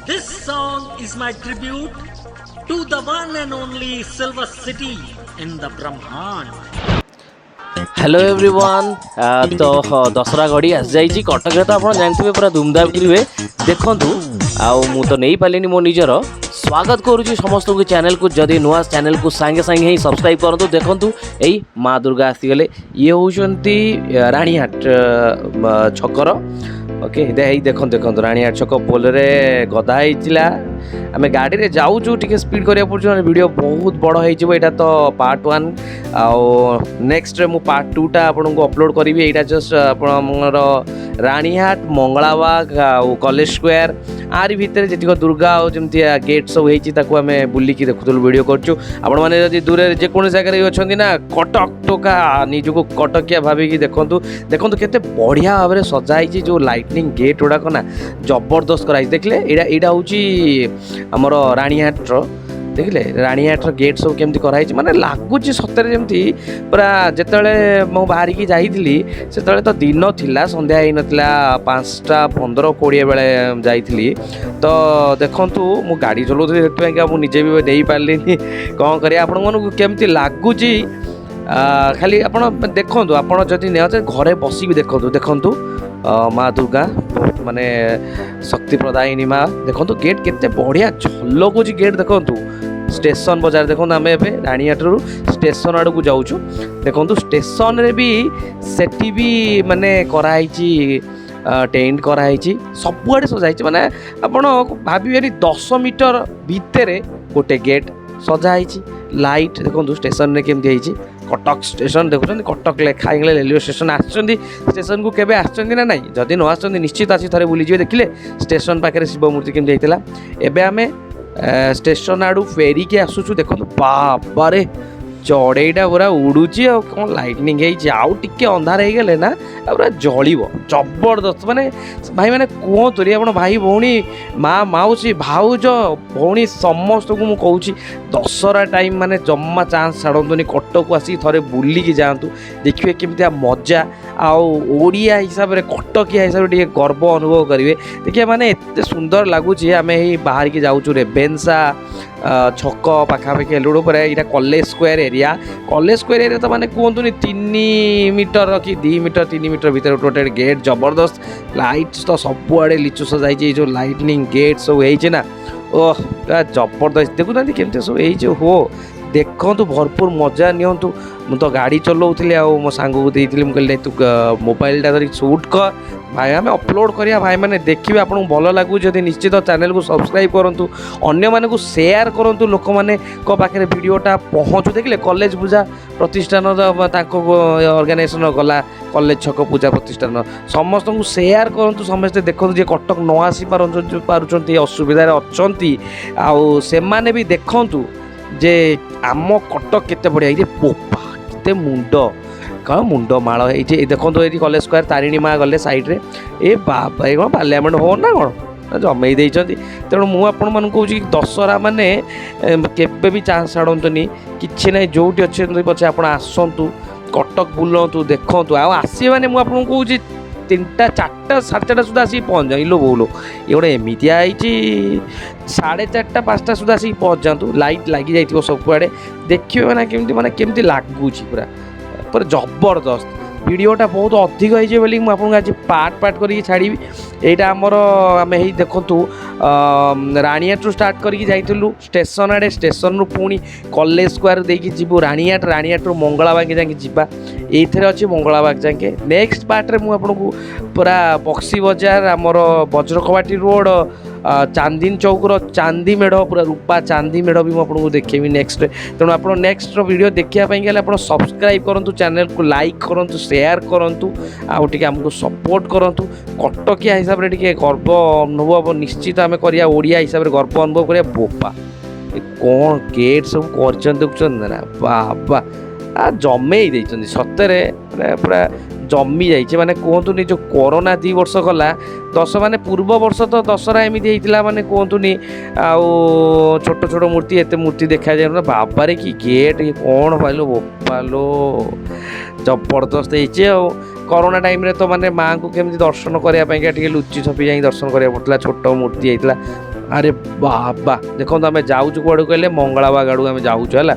This song is my tribute to the one and only Silver City in the Brahman. Hello everyone तो दशहरा घड़ी आसी जाइए कटक तो आप जानते पूरा धूमधाम करेंगे देखूँ आउ मु तो नहीं पारे मो निजर स्वागत करुच्ची समस्त को चैनल को जदि नुआ चैनल को सांगे सांगे ही सब्सक्राइब करूँ देखूँ यही माँ दुर्गा आसीगले ये होती राणीहाट छकर ओके देखो देखो राणीहाट छक पोलरे गदा होता आम गाड़ी में जाऊँ टे स्पीड करा पड़े वीडियो बहुत बड़ हो तो पार्ट 1 आउ नेक्स्ट मु पार्ट 2 टा आपको अपलोड करी यहाँ जस्ट आपणर राणीहाट मंगलाबाग आउ कॉलेज स्क्वायर आरी भितर जी दुर्गा जमी गेट सब होमें बुलिकी देखुलु वीडियो करूँ आपण मैंने दूर जेको जगह अच्छा ना कटक टोका निजक कटकिया भाविकी देखूँ देखो केते बढ़िया भाव में सजाई जो लाइटनिंग गेट गुड़ाक ना जबरदस्त कराई देखले यहाँ हूँ आमर राणीहाट देखिले राणीहाट गेट सब केमती कराई माने लगुच सतरे जमी पूरा जिते मु बाहर की जाइली से तो दिन थिला संध्या ही नाला 5:15-20 बेले जाइली तो देखूँ मु गाड़ी चलाऊली से मुझे भी नहीं पार्ली कौन करें आपण मन केमती लगुच खाली आप देखूँ आप जदि नहीं घरे बस भी देखूँ देखूँ माँ दुर्गा माने शक्ति प्रदायिनी माँ देखो गेट केते बढ़िया झलकुच गेट देखो स्टेशन बजार देखो आम एवं राणीहाट रु स्टेशन आड़ को जाऊँ देखो स्टेशन रे भी सेठी भी माने कराई टेंट कराई सबुआड़े सजाई माने आपण भावे 10 मीटर भितर गोटे गेट सजाई लाइट देखो स्टेशन रे केमती होती कटक स्टेशन देखुं कटक लेखा रेलवे स्टेशन आसुँच स्टेशन को केवे आसुँच ना नहीं जदि न आस निश्चित आसी थे बुलीजे देखिले स्टेशन पाखे शिव मूर्ति केमती होता एवं आम स्टेशन आड़ू फेरिकी आसुचु देखो बाबारे चढ़ईटा पूरा उड़ूची आ कौन लाइटनिंग आउ टिके अंधार हो गले ना पूरा जलिब जबरदस्त माने भाई मैंने कहतुरी आप भाई भौणी माँ माउसी भाउज भौणी समस्त को मुझे दशहरा टाइम माने जम्मा चांस छाड़तुनि कटक को आसिक थे बुलिकी जातु देखिए केमती मजा आड़िया हिसाब से कटकिया हिसाब से गर्व अनुभव करेंगे देखिए माने एत सुंदर लगुच आम ही बाहर की जाऊँ रेभेन्सा छक पाखापाखि हेलुड़ पर यहाँ college square area college square area तो माने कहतुनि 3 मीटर कि 2 मीटर 3 मीटर भीतर गोटे गेट जबरदस्त लाइट तो सबुआड़े लिचु सजाई जो लाइटनिंग गेट सब है ओह जबरदस्त देखुना केमती सब हो देखु भरपूर मजा नियंतु मु तो गाड़ी चलाऊली मो सांग को देती मुझे तू मोबाइलटा धरिक सुट कर भाई आम अपलोड करिया भाई मैंने देखिए आपको भल लगू जदि निश्चित चैनल को सब्सक्राइब करूँ अन्य मानक शेयर करूँ लोक मैंने पाखे वीडियोटा पहुँचू देखिले कॉलेज पूजा प्रतिष्ठान ऑर्गेनाइजेशन गला कॉलेज छक पूजा प्रतिष्ठान समस्त को शेयर करूँ समस्ते देखो जे कटक न आसी पार्टी असुविधा अच्छा से माने भी देखूँ जे आम कटक केते बढ़िया ये पोपा केते मुंड कौन मुंड माड़ ये देखो ये कॉलेज स्क्वायर तारिणी माँ गले सैड्रे ए बाबा ये कौन पार्लियामेंट हो ना कौन जमे तेणु मुझे कौच दशहरा माने केबे भी चांस छाड़तुनि कि ना जोटी अच्छे पचे आप आसतु कटक बुलतु देखु आसवे मैंने मुझे कौच 3टा 4टा 4:30 सुधा आसिक पहुँच जाओ इलो बोलो ये गोटे एमतिया 4:30 5टा सुधा आसिक पहुँच जातु लाइट लगी जाइए सबुआड़े देखिए मैंने केमती लगुच पूरा पर जबरदस्त वीडियोटा बहुत अधिक होली मुझे आज पार्ट करके छाड़ी यहाँ आमर आम ही देखु राणीहाट स्टार्ट करके जाइलु स्टेशन आड़े स्टेशन रु पुणी कॉलेज स्क्वायर देकी जीवु राणीहाट रु मंगलाबाग जाके जीवा ये अच्छे मंगलाबाग जाके नेक्स्ट पार्ट रे मुझे पूरा बक्सी बजार आमर वज्रकवाटी रोड चांदीन चौकर चांदी मेढ़ पूरा रूपा चांदी मेढ़ भी मुझे देखेबी नेक्स्ट तेणु आप नेक्स्ट वीडियो देखापी आप सब्सक्राइब करूँ चैनल को लाइक करूँ शेयर करूँ आउे आमको सपोर्ट करूँ कटकिया हिसाब से गर्व अनुभव निश्चित आम करिया ओडिया हिसाब से गर्व अनुभव करिया बोपा कौन गेट सब कर ना बाबा जमे सतरे पूरा जमी जाइए माने कहतुनि जो कोरोना 2 वर्ष गला 10 माने पूर्व वर्ष तो दशहरा एमती होता माने कहतुनि छोट छोट मूर्ति एत मूर्ति देखा जाए ना बाबारे कि गेट ये कौन पाइलो बोपालो जबरदस्त हो कोरोना टाइम रे तो माने माँ को केमती दर्शन करने लुचि छपी जा दर्शन करा पड़ा छोट मूर्ति होता अरे बाबा देखो आम जाऊँ कौड़ कहले मंगलाबाग आड़ू आम जाऊँ है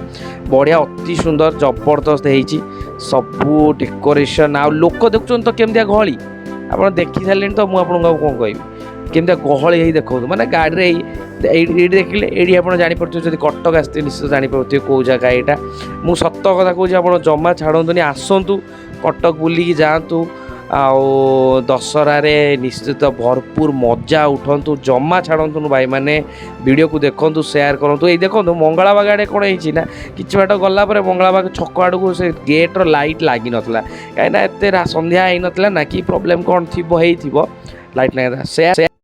बढ़िया अति सुंदर जबरदस्त होती सबू डेकोरेशन आ लोक देखुन तो केमती गहली आप देखी सारे तो मुझे कौन कह केमती गहली देखो मैंने गाड़ी में देखिले ये आप जापर जब कटक आसते निश्चित जापर कौ जगह यहाँ मुझ सत कथा कौन आप जमा छाड़नी आसतु कटक बुलिकी जातु आउ दशहर निश्चित भरपूर मजा उठंतु जमा छाड़तु भाई मैंने वीडियो को देखु शेयर करूँ ये देखो मंगलाबाग आड़े कौन है ना कि बाट गला मंगलाबाग छक आड़ को से गेट्र लाइट लगी नाला कहीं एत संध्या हो ना कि प्रोब्लेम कौन थी लाइट लगे